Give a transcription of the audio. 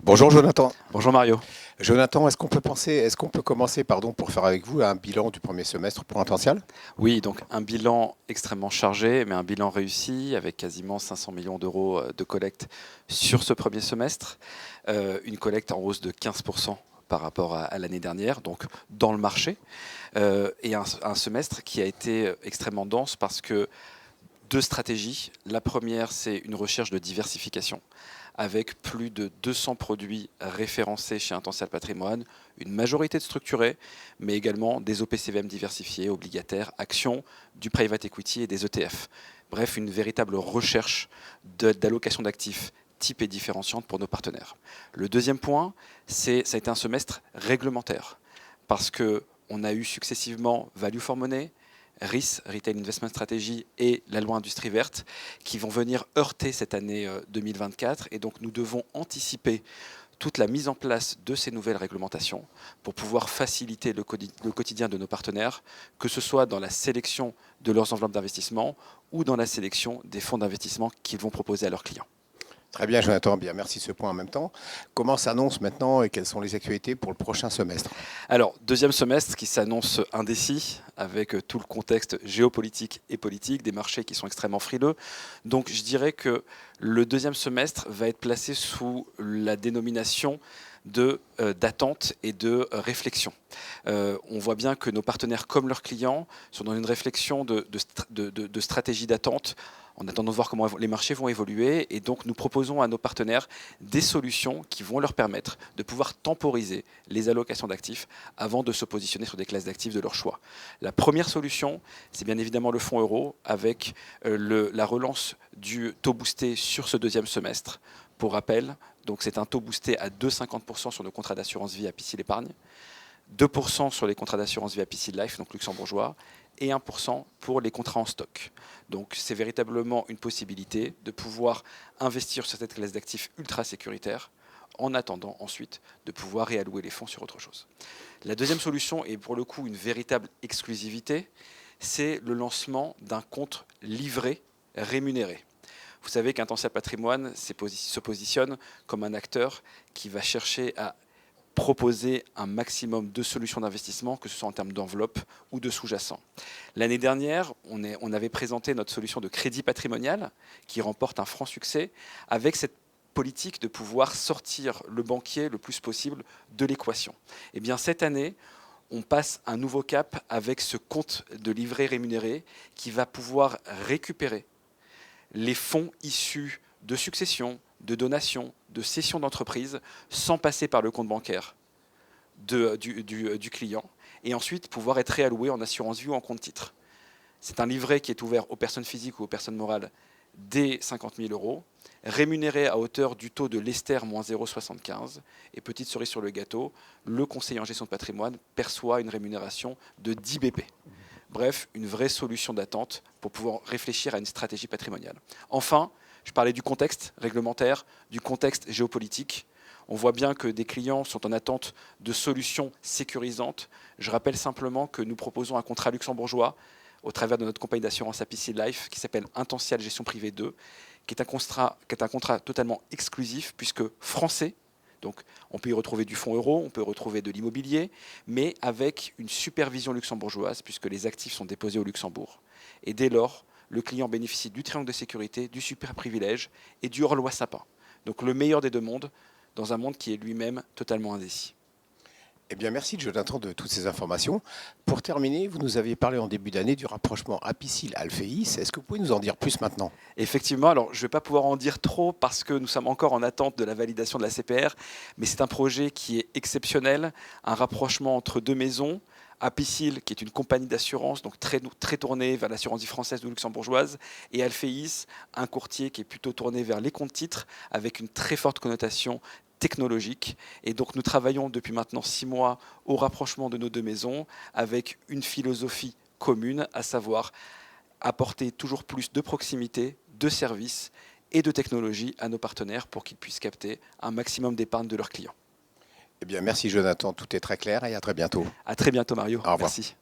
Bonjour Jonathan. Bonjour Mario. Jonathan, est-ce qu'on peut commencer, pour faire avec vous un bilan du premier semestre pour Intential? Oui, donc un bilan extrêmement chargé, mais un bilan réussi avec quasiment 500 millions d'euros de collecte sur ce premier semestre. Une collecte en hausse de 15% par rapport à l'année dernière, donc dans le marché. Et un semestre qui a été extrêmement dense parce que deux stratégies. La première, c'est une recherche de diversification avec plus de 200 produits référencés chez Intential Patrimoine, une majorité de structurés, mais également des OPCVM diversifiés, obligataires, actions, du private equity et des ETF. Bref, une véritable recherche d'allocation d'actifs type et différenciante pour nos partenaires. Le deuxième point, ça a été un semestre réglementaire, parce qu'on a eu successivement Value for Money, RIS, Retail Investment Strategy, et la loi Industrie Verte, qui vont venir heurter cette année 2024. Et donc nous devons anticiper toute la mise en place de ces nouvelles réglementations pour pouvoir faciliter le quotidien de nos partenaires, que ce soit dans la sélection de leurs enveloppes d'investissement ou dans la sélection des fonds d'investissement qu'ils vont proposer à leurs clients. Très bien Jonathan, bien merci de ce point en même temps. Comment s'annonce maintenant et quelles sont les actualités pour le prochain semestre? Alors, deuxième semestre qui s'annonce indécis, avec tout le contexte géopolitique et politique, des marchés qui sont extrêmement frileux. Donc je dirais que le deuxième semestre va être placé sous la dénomination d'attente et de réflexion. On voit bien que nos partenaires comme leurs clients sont dans une réflexion de stratégie d'attente en attendant de voir comment les marchés vont évoluer. Et donc, nous proposons à nos partenaires des solutions qui vont leur permettre de pouvoir temporiser les allocations d'actifs avant de se positionner sur des classes d'actifs de leur choix. La première solution, c'est bien évidemment le fonds euro avec la relance du taux boosté sur ce deuxième semestre. Pour rappel, donc c'est un taux boosté à 2,50% sur nos contrats d'assurance vie Apicil Épargne, 2% sur les contrats d'assurance vie Apicil Life, donc luxembourgeois, et 1% pour les contrats en stock. Donc c'est véritablement une possibilité de pouvoir investir sur cette classe d'actifs ultra sécuritaire en attendant ensuite de pouvoir réallouer les fonds sur autre chose. La deuxième solution, et pour le coup une véritable exclusivité, c'est le lancement d'un compte livré rémunéré. Vous savez qu'Intential Patrimoine se positionne comme un acteur qui va chercher à proposer un maximum de solutions d'investissement, que ce soit en termes d'enveloppe ou de sous-jacent. L'année dernière, on avait présenté notre solution de crédit patrimonial qui remporte un franc succès avec cette politique de pouvoir sortir le banquier le plus possible de l'équation. Et bien cette année, on passe un nouveau cap avec ce compte de livret rémunéré qui va pouvoir récupérer les fonds issus de successions, de donations, de cessions d'entreprise, sans passer par le compte bancaire du client, et ensuite pouvoir être réalloué en assurance vie ou en compte titre. C'est un livret qui est ouvert aux personnes physiques ou aux personnes morales dès 50 000 euros, rémunéré à hauteur du taux de l'Ester moins 0,75. Et petite cerise sur le gâteau, le conseiller en gestion de patrimoine perçoit une rémunération de 10 BP. Bref, une vraie solution d'attente pour pouvoir réfléchir à une stratégie patrimoniale. Enfin, je parlais du contexte réglementaire, du contexte géopolitique. On voit bien que des clients sont en attente de solutions sécurisantes. Je rappelle simplement que nous proposons un contrat luxembourgeois au travers de notre compagnie d'assurance Apicil Life qui s'appelle Intential Gestion Privée 2, qui est un contrat totalement exclusif puisque français. Donc on peut y retrouver du fonds euro, on peut y retrouver de l'immobilier, mais avec une supervision luxembourgeoise, puisque les actifs sont déposés au Luxembourg. Et dès lors, le client bénéficie du triangle de sécurité, du super privilège et du hors-loi sapin. Donc le meilleur des deux mondes, dans un monde qui est lui-même totalement indécis. Eh bien merci Jonathan de toutes ces informations. Pour terminer, vous nous aviez parlé en début d'année du rapprochement Apicil-Alphéis. Est-ce que vous pouvez nous en dire plus maintenant? Effectivement, alors je ne vais pas pouvoir en dire trop parce que nous sommes encore en attente de la validation de la CPR, mais c'est un projet qui est exceptionnel, un rapprochement entre deux maisons. Apicil, qui est une compagnie d'assurance, donc très tournée vers l'assurance vie française ou luxembourgeoise, et Alphéis, un courtier qui est plutôt tourné vers les comptes titres, avec une très forte connotation technologique. Et donc nous travaillons depuis maintenant 6 mois au rapprochement de nos deux maisons, avec une philosophie commune, à savoir apporter toujours plus de proximité, de services et de technologie à nos partenaires pour qu'ils puissent capter un maximum d'épargne de leurs clients. Eh bien merci Jonathan, tout est très clair et à très bientôt. À très bientôt Mario, Au revoir. merci.